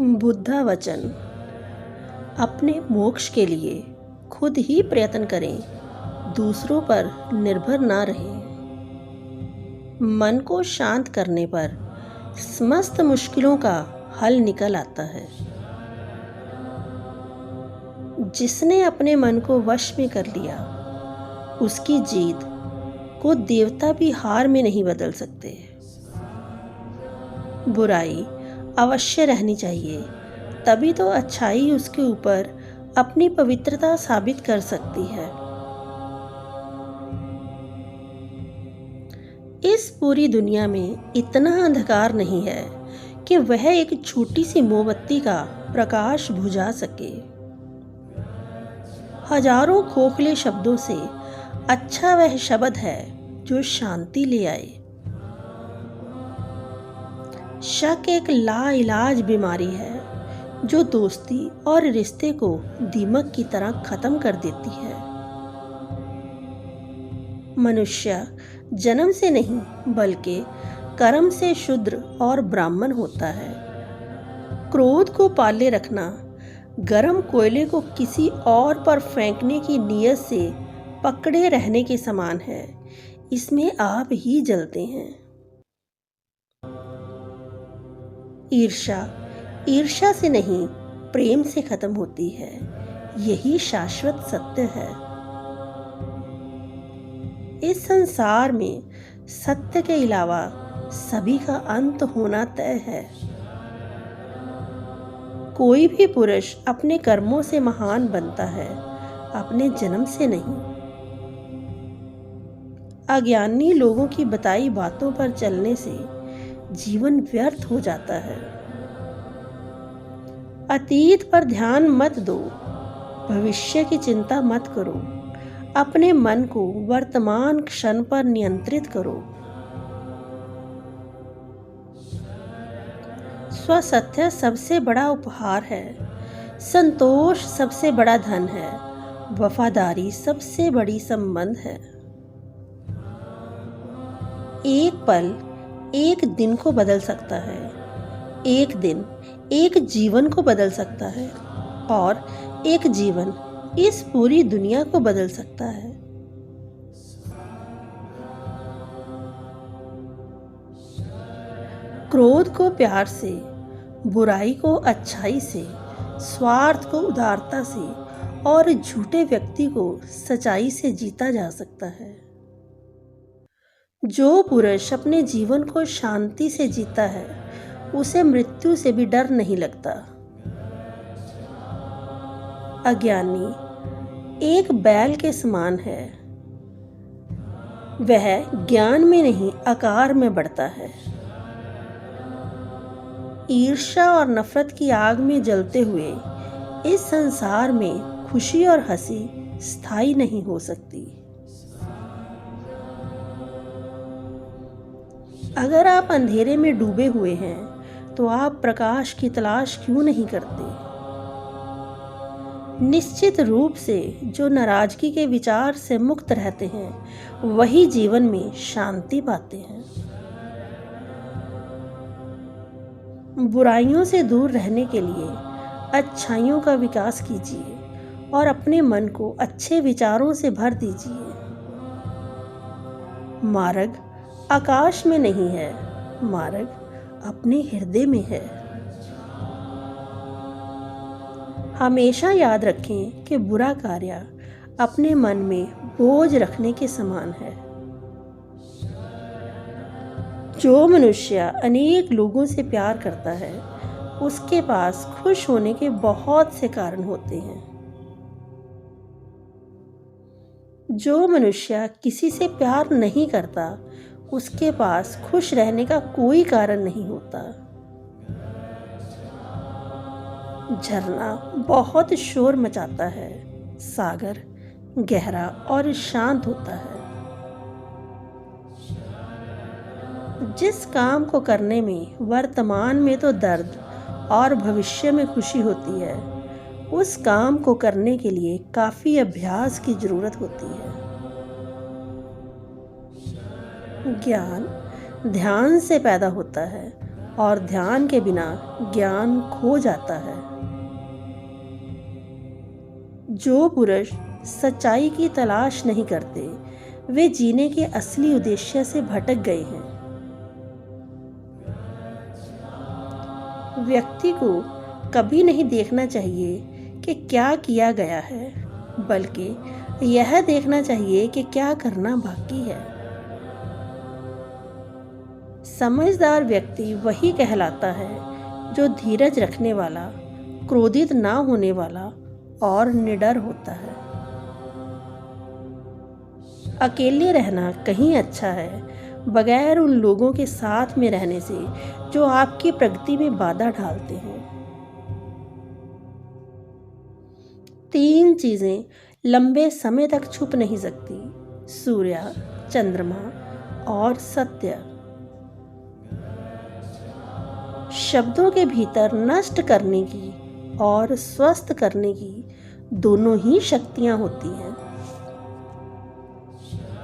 बुद्धा वचन। अपने मोक्ष के लिए खुद ही प्रयत्न करें, दूसरों पर निर्भर ना रहें। मन को शांत करने पर समस्त मुश्किलों का हल निकल आता है। जिसने अपने मन को वश में कर लिया, उसकी जीत को देवता भी हार में नहीं बदल सकते। बुराई अवश्य रहनी चाहिए, तभी तो अच्छाई उसके ऊपर अपनी पवित्रता साबित कर सकती है। इस पूरी दुनिया में इतना अंधकार नहीं है कि वह एक छोटी सी मोमबत्ती का प्रकाश बुझा सके। हजारों खोखले शब्दों से अच्छा वह शब्द है जो शांति ले आए। शक एक लाइलाज बीमारी है जो दोस्ती और रिश्ते को दीमक की तरह खत्म कर देती है। मनुष्य जन्म से नहीं बल्कि कर्म से शूद्र और ब्राह्मण होता है। क्रोध को पाले रखना गर्म कोयले को किसी और पर फेंकने की नीयत से पकड़े रहने के समान है। इसमें आप ही जलते हैं। ईर्ष्या से नहीं, प्रेम से खत्म होती है। यही शाश्वत सत्य है। इस संसार में सत्य के अलावा सभी का अंत होना तय है। कोई भी पुरुष अपने कर्मों से महान बनता है, अपने जन्म से नहीं। अज्ञानी लोगों की बताई बातों पर चलने से जीवन व्यर्थ हो जाता है। अतीत पर ध्यान मत दो, भविष्य की चिंता मत करो। अपने मन को वर्तमान क्षण पर नियंत्रित करो। स्वसत्य सबसे बड़ा उपहार है। संतोष सबसे बड़ा धन है। वफादारी सबसे बड़ी संबंध है। एक पल एक दिन को बदल सकता है। एक दिन एक जीवन को बदल सकता है और एक जीवन इस पूरी दुनिया को बदल सकता है। क्रोध को प्यार से, बुराई को अच्छाई से, स्वार्थ को उदारता से और झूठे व्यक्ति को सच्चाई से जीता जा सकता है। जो पुरुष अपने जीवन को शांति से जीता है, उसे मृत्यु से भी डर नहीं लगता। अज्ञानी एक बैल के समान है। वह ज्ञान में नहीं, आकार में बढ़ता है। ईर्ष्या और नफरत की आग में जलते हुए इस संसार में खुशी और हंसी स्थायी नहीं हो सकती। अगर आप अंधेरे में डूबे हुए हैं तो आप प्रकाश की तलाश क्यों नहीं करते? निश्चित रूप से जो नाराजगी के विचार से मुक्त रहते हैं, वही जीवन में शांति पाते हैं। बुराइयों से दूर रहने के लिए अच्छाइयों का विकास कीजिए और अपने मन को अच्छे विचारों से भर दीजिए। मार्ग आकाश में नहीं है, मार्ग अपने हृदय में है। हमेशा याद रखें कि बुरा कार्य अपने मन में बोझ रखने के समान है। जो मनुष्य अनेक लोगों से प्यार करता है, उसके पास खुश होने के बहुत से कारण होते हैं। जो मनुष्य किसी से प्यार नहीं करता, उसके पास खुश रहने का कोई कारण नहीं होता। झरना बहुत शोर मचाता है, सागर गहरा और शांत होता है। जिस काम को करने में वर्तमान में तो दर्द और भविष्य में खुशी होती है, उस काम को करने के लिए काफी अभ्यास की जरूरत होती है। ज्ञान ध्यान से पैदा होता है और ध्यान के बिना ज्ञान खो जाता है। जो पुरुष सच्चाई की तलाश नहीं करते वे जीने के असली उद्देश्य से भटक गए हैं। व्यक्ति को कभी नहीं देखना चाहिए कि क्या किया गया है, बल्कि यह देखना चाहिए कि क्या करना बाकी है। समझदार व्यक्ति वही कहलाता है जो धीरज रखने वाला, क्रोधित ना होने वाला और निडर होता है। अकेले रहना कहीं अच्छा है, बगैर उन लोगों के साथ में रहने से जो आपकी प्रगति में बाधा डालते हैं। 3 चीजें लंबे समय तक छुप नहीं सकती: सूर्य, चंद्रमा और सत्य। शब्दों के भीतर नष्ट करने की और स्वस्थ करने की दोनों ही शक्तियां होती हैं।